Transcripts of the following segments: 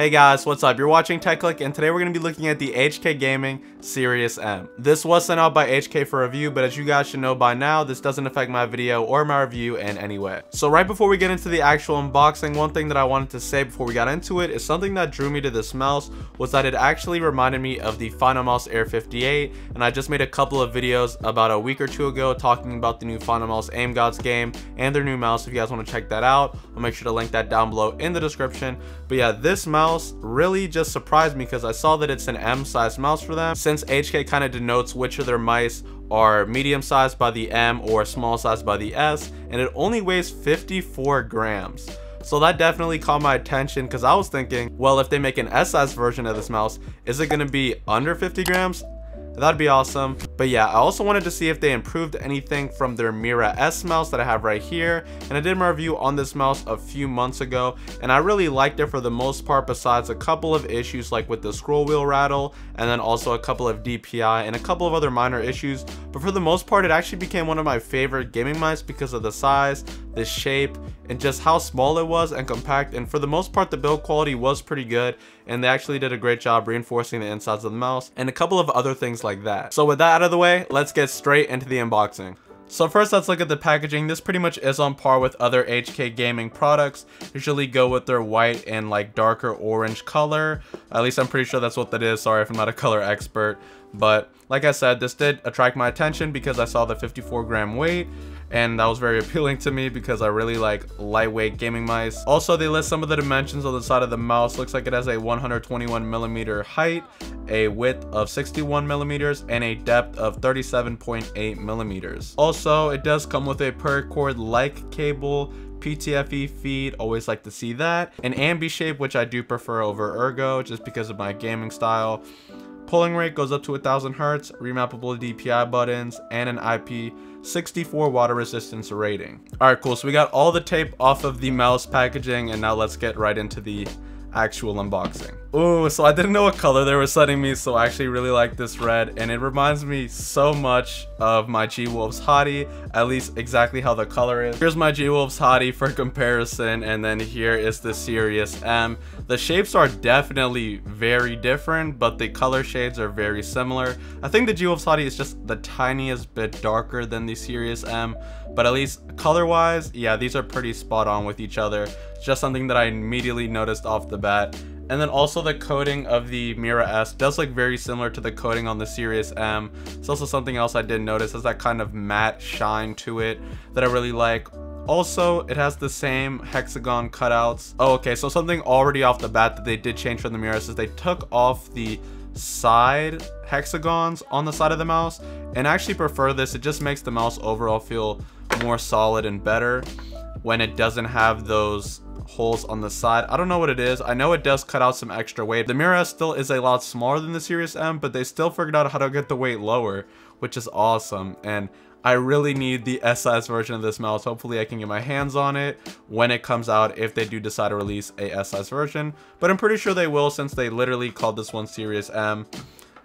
Hey guys, what's up? You're watching Clique, and today we're going to be looking at the HK Gaming Sirius M. This was sent out by HK for review, but as you guys should know by now, this doesn't affect my video or my review in any way. So right before we get into the actual unboxing, one thing that I wanted to say before we got into it is something that drew me to this mouse was that it actually reminded me of the FinalMouse Air58, and I just made a couple of videos about a week or two ago talking about the new FinalMouse Aim Gods game and their new mouse. If you guys want to check that out, I'll make sure to link that down below in the description. But yeah, this mouse really just surprised me because I saw that it's an M-sized mouse for them, since HK kind of denotes which of their mice are medium sized by the M or small sized by the S, and it only weighs 54 grams. So that definitely caught my attention because I was thinking, well, if they make an S-sized version of this mouse, is it going to be under 50 grams? That'd be awesome. But yeah, I also wanted to see if they improved anything from their Mira S mouse that I have right here, and I did my review on this mouse a few months ago, and I really liked it for the most part, besides a couple of issues like with the scroll wheel rattle, and then also a couple of DPI and a couple of other minor issues. But for the most part, it actually became one of my favorite gaming mice because of the size, the shape, and just how small it was and compact. And for the most part, the build quality was pretty good, and they actually did a great job reinforcing the insides of the mouse and a couple of other things like that. So with that out of the way, let's get straight into the unboxing. So first, let's look at the packaging. This pretty much is on par with other HK gaming products. Usually go with their white and like darker orange color. At least I'm pretty sure that's what that is. Sorry if I'm not a color expert. But like I said, this did attract my attention because I saw the 54-gram weight, and that was very appealing to me because I really like lightweight gaming mice. Also, they list some of the dimensions on the side of the mouse. Looks like it has a 121mm height, a width of 61mm, and a depth of 37.8mm. Also, it does come with a paracord like cable, PTFE feed, always like to see that, an ambi shape, which I do prefer over ergo just because of my gaming style. Polling rate goes up to 1000 Hz, remappable DPI buttons, and an IP64 water resistance rating. Alright, cool. So we got all the tape off of the mouse packaging, and now let's get right into the actual unboxing. Ooh, so I didn't know what color they were sending me, so I actually really like this red, and it reminds me so much of my G-Wolves Hottie, at least exactly how the color is. Here's my G-Wolves Hottie for comparison, and then here is the Sirius M. The shapes are definitely very different, but the color shades are very similar. I think the G-Wolves Hottie is just the tiniest bit darker than the Sirius M, but at least color-wise, yeah, these are pretty spot on with each other. It's just something that I immediately noticed off the bat. And then also the coating of the Mira S does look very similar to the coating on the Sirius M. It's also something else I did notice, has that kind of matte shine to it that I really like. Also, it has the same hexagon cutouts. Oh, okay, so something already off the bat that they did change from the Mira S is they took off the side hexagons on the side of the mouse, and I actually prefer this. It just makes the mouse overall feel more solid and better when it doesn't have those holes on the side. I don't know what it is. I know it does cut out some extra weight. The Mira S still is a lot smaller than the Sirius M, but they still figured out how to get the weight lower, which is awesome. And I really need the S-size version of this mouse. Hopefully I can get my hands on it when it comes out, if they do decide to release a S-size version. But I'm pretty sure they will, since they literally called this one Sirius M.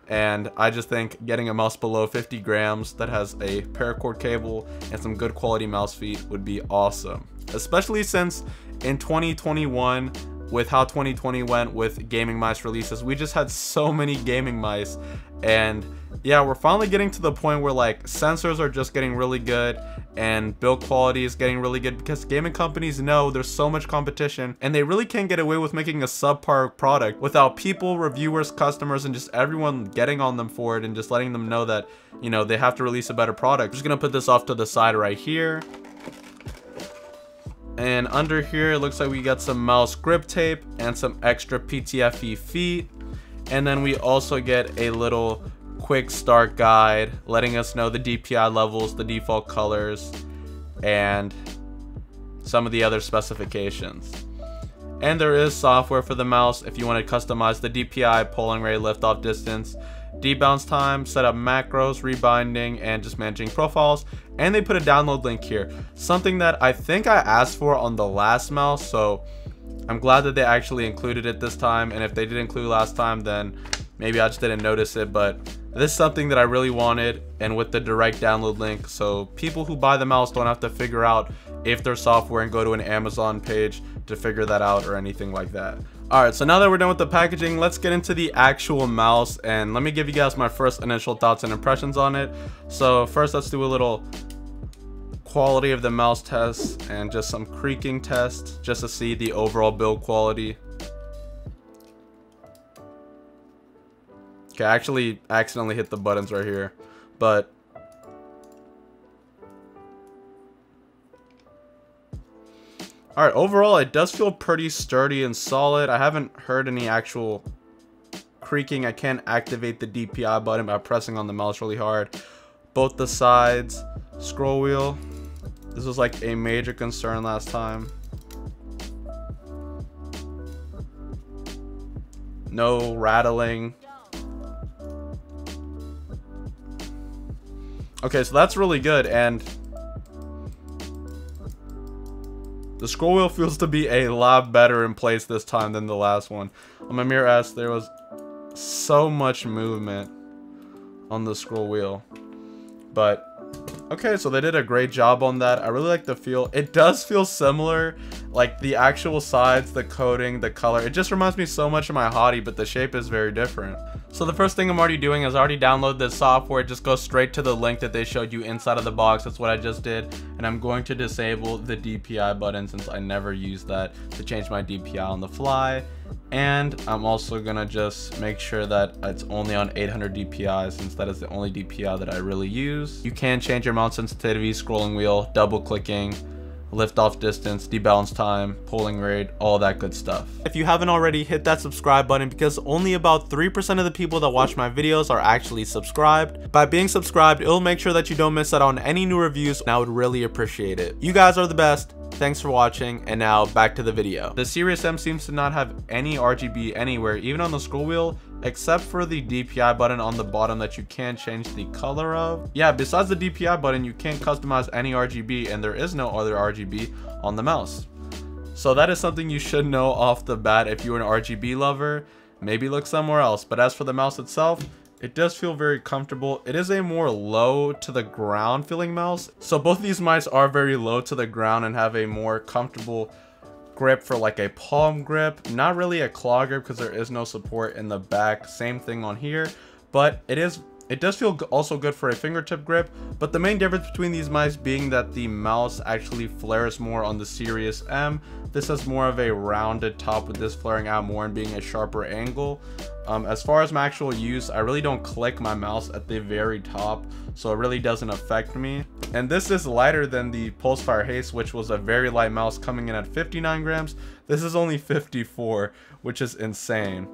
And I just think getting a mouse below 50 grams that has a paracord cable and some good quality mouse feet would be awesome. Especially since in 2021, with how 2020 went with gaming mice releases, we just had so many gaming mice. And yeah, we're finally getting to the point where like sensors are just getting really good and build quality is getting really good, because gaming companies know there's so much competition and they really can't get away with making a subpar product without people, reviewers, customers, and just everyone getting on them for it and just letting them know that, you know, they have to release a better product. I'm just gonna put this off to the side right here. And under here, it looks like we got some mouse grip tape and some extra PTFE feet. And then we also get a little quick start guide letting us know the DPI levels, the default colors, and some of the other specifications. And there is software for the mouse if you want to customize the DPI, polling rate, liftoff distance, debounce time, set up macros, rebinding, and just managing profiles. And they put a download link here, something that I think I asked for on the last mouse, so I'm glad that they actually included it this time. And if they did include last time, then maybe I just didn't notice it, but this is something that I really wanted, and with the direct download link, so people who buy the mouse don't have to figure out if their software and go to an Amazon page to figure that out or anything like that. Alright, so now that we're done with the packaging, let's get into the actual mouse, and let me give you guys my first initial thoughts and impressions on it. So first, let's do a little quality of the mouse test and just some creaking tests just to see the overall build quality. Okay, I actually accidentally hit the buttons right here, but alright, overall it does feel pretty sturdy and solid. I haven't heard any actual creaking. I can't activate the DPI button by pressing on the mouse really hard. Both the sides, scroll wheel, this was like a major concern last time. No rattling. Okay, so that's really good, and the scroll wheel feels to be a lot better in place this time than the last one. On my Mirror S, there was so much movement on the scroll wheel. But, okay, so they did a great job on that. I really like the feel. It does feel similar, like the actual sides, the coating, the color. It just reminds me so much of my Hottie, but the shape is very different. So the first thing I'm already doing is already download this software. Just go straight to the link that they showed you inside of the box. That's what I just did. And I'm going to disable the DPI button since I never use that to change my DPI on the fly. And I'm also gonna just make sure that it's only on 800 DPI since that is the only DPI that I really use. You can change your mouse sensitivity, scrolling wheel, double clicking, lift off distance, debalance time, polling rate, all that good stuff. If you haven't already, hit that subscribe button because only about 3% of the people that watch my videos are actually subscribed. By being subscribed, it'll make sure that you don't miss out on any new reviews, and I would really appreciate it. You guys are the best. Thanks for watching, and now back to the video. The Sirius M seems to not have any RGB anywhere, even on the scroll wheel, except for the DPI button on the bottom that you can change the color of. Yeah, besides the DPI button, you can't customize any RGB, and there is no other RGB on the mouse. So that is something you should know off the bat. If you're an RGB lover, maybe look somewhere else. But as for the mouse itself, it does feel very comfortable. It is a more low to the ground feeling mouse. So both of these mice are very low to the ground and have a more comfortable grip for like a palm grip. Not really a claw grip because there is no support in the back. Same thing on here, but it does feel also good for a fingertip grip. But the main difference between these mice being that the mouse actually flares more on the Sirius M. This has more of a rounded top with this flaring out more and being a sharper angle. As far as my actual use, I really don't click my mouse at the very top, so it really doesn't affect me. And this is lighter than the Pulsefire Haste, which was a very light mouse coming in at 59 grams. This is only 54, which is insane.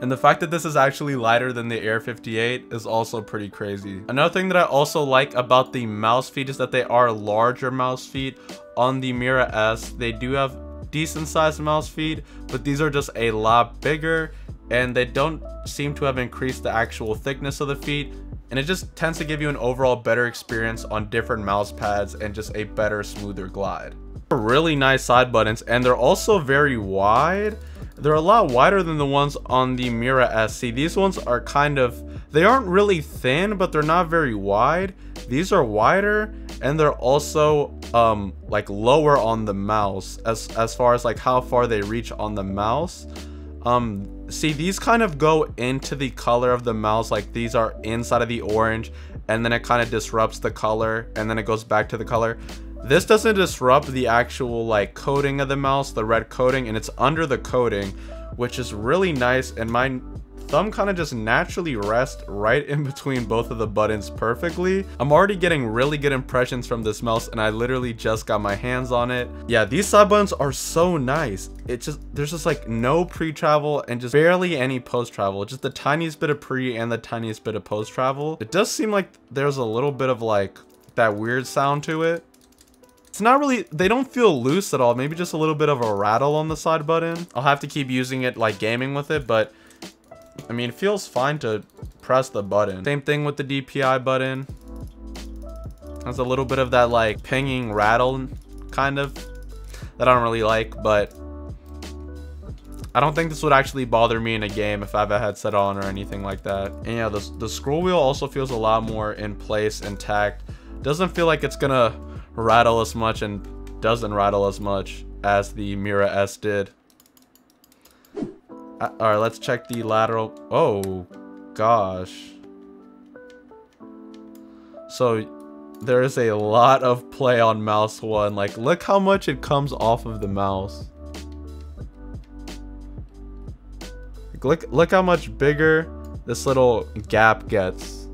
And the fact that this is actually lighter than the Air 58 is also pretty crazy. Another thing that I also like about the mouse feet is that they are larger mouse feet. On the Mirror S, they do have decent sized mouse feet, but these are just a lot bigger, and they don't seem to have increased the actual thickness of the feet, and it just tends to give you an overall better experience on different mouse pads and just a better, smoother glide. Really nice side buttons, and they're also very wide. They're a lot wider than the ones on the Mirror S. See, these ones are kind of, they aren't really thin, but they're not very wide. These are wider, and they're also like lower on the mouse as far as like how far they reach on the mouse. See, these kind of go into the color of the mouse, like these are inside of the orange, and then it kind of disrupts the color, and then it goes back to the color. This doesn't disrupt the actual like coating of the mouse, the red coating, and it's under the coating, which is really nice, and my thumb kind of just naturally rests right in between both of the buttons perfectly. I'm already getting really good impressions from this mouse, and I literally just got my hands on it. Yeah, these side buttons are so nice. It's just, there's just like no pre-travel and just barely any post-travel. Just the tiniest bit of pre and the tiniest bit of post-travel. It does seem like there's a little bit of like that weird sound to it. It's not really, they don't feel loose at all. Maybe just a little bit of a rattle on the side button. I'll have to keep using it like gaming with it, but I mean, it feels fine to press the button. Same thing with the DPI button. Has a little bit of that like pinging rattle kind of that I don't really like, but I don't think this would actually bother me in a game if I have a headset on or anything like that. And yeah, the scroll wheel also feels a lot more in place, intact. Doesn't feel like it's gonna rattle as much and doesn't rattle as much as the Mirror S did. Alright, let's check the lateral. Oh, gosh. So, there is a lot of play on mouse 1. Like, look how much it comes off of the mouse. Look how much bigger this little gap gets.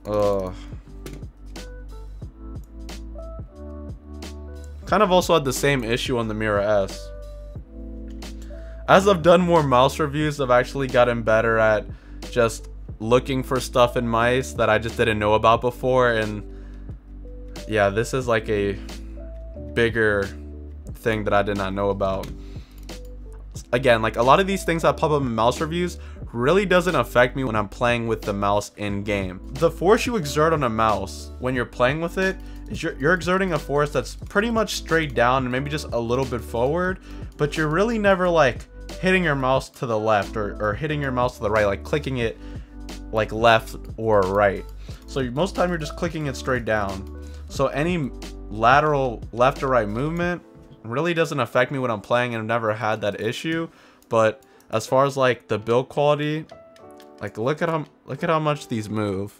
Ugh. Kind of also had the same issue on the Mirror S. As I've done more mouse reviews, I've actually gotten better at just looking for stuff in mice that I just didn't know about before, and yeah, this is like a bigger thing that I did not know about. Again, like a lot of these things that pop up in mouse reviews really doesn't affect me when I'm playing with the mouse in game. The force you exert on a mouse when you're playing with it is you're exerting a force that's pretty much straight down and maybe just a little bit forward, but you're really never like hitting your mouse to the left or hitting your mouse to the right, like clicking it like left or right. So most of the time you're just clicking it straight down. So any lateral left or right movement really doesn't affect me when I'm playing, and I've never had that issue. But as far as like the build quality, like look at how much these move.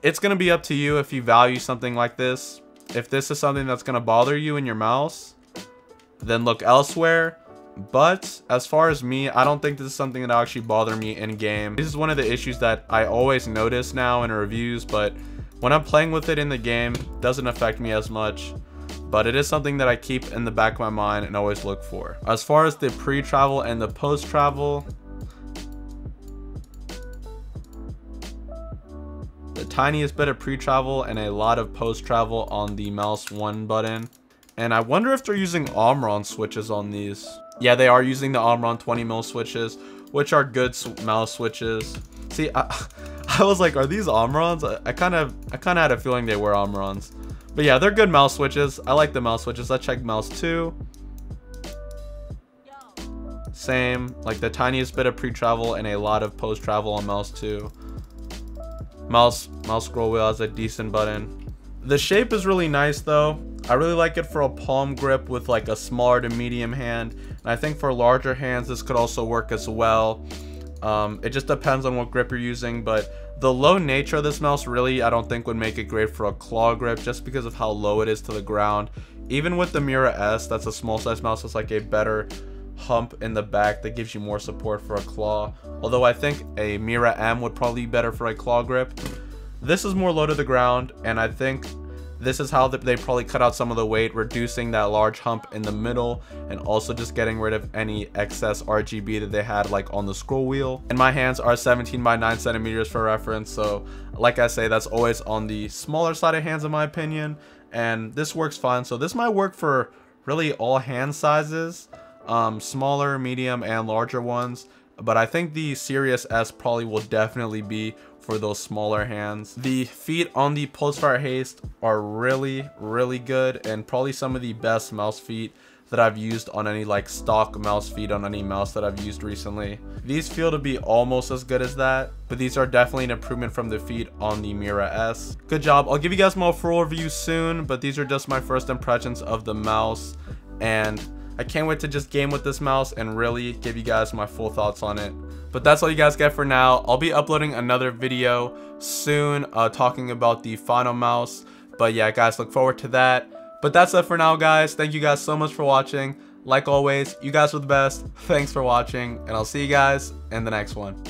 It's gonna be up to you if you value something like this. If this is something that's gonna bother you in your mouse, then look elsewhere. But as far as me, I don't think this is something that actually bother me in game. This is one of the issues that I always notice now in reviews, but when I'm playing with it in the game, it doesn't affect me as much. But it is something that I keep in the back of my mind and always look for. As far as the pre-travel and the post-travel, the tiniest bit of pre-travel and a lot of post-travel on the mouse 1 button. And I wonder if they're using Omron switches on these. Yeah, they are using the Omron 20mm switches, which are good mouse switches. See, I was like, are these Omrons? I kind of had a feeling they were Omrons. But yeah, they're good mouse switches. I like the mouse switches. Let's check mouse 2. Same, like the tiniest bit of pre-travel and a lot of post-travel on mouse 2. Mouse scroll wheel has a decent button. The shape is really nice though. I really like it for a palm grip with like a smaller to medium hand. And I think for larger hands, this could also work as well. It just depends on what grip you're using, but the low nature of this mouse really I don't think would make it great for a claw grip just because of how low it is to the ground. Even with the Mirror S, that's a small size mouse, it's like a better hump in the back that gives you more support for a claw. Although I think a Mirror M would probably be better for a claw grip. This is more low to the ground, and I think this is how they probably cut out some of the weight, reducing that large hump in the middle and also just getting rid of any excess RGB that they had like on the scroll wheel. And my hands are 17 by 9 centimeters for reference, so like I say, that's always on the smaller side of hands in my opinion, and this works fine. So this might work for really all hand sizes, smaller, medium, and larger ones, but I think the Sirius S probably will definitely be for those smaller hands. The feet on the Pulsefire Haste are really good, and probably some of the best mouse feet that I've used on any like stock mouse feet on any mouse that I've used recently. These feel to be almost as good as that, but these are definitely an improvement from the feet on the Mirror S. Good job. I'll give you guys my full review soon, but these are just my first impressions of the mouse, and I can't wait to just game with this mouse and really give you guys my full thoughts on it. But that's all you guys get for now. I'll be uploading another video soon talking about the FinalMouse. But yeah, guys, look forward to that. But that's it for now, guys. Thank you guys so much for watching. Like always, you guys are the best. Thanks for watching, and I'll see you guys in the next one.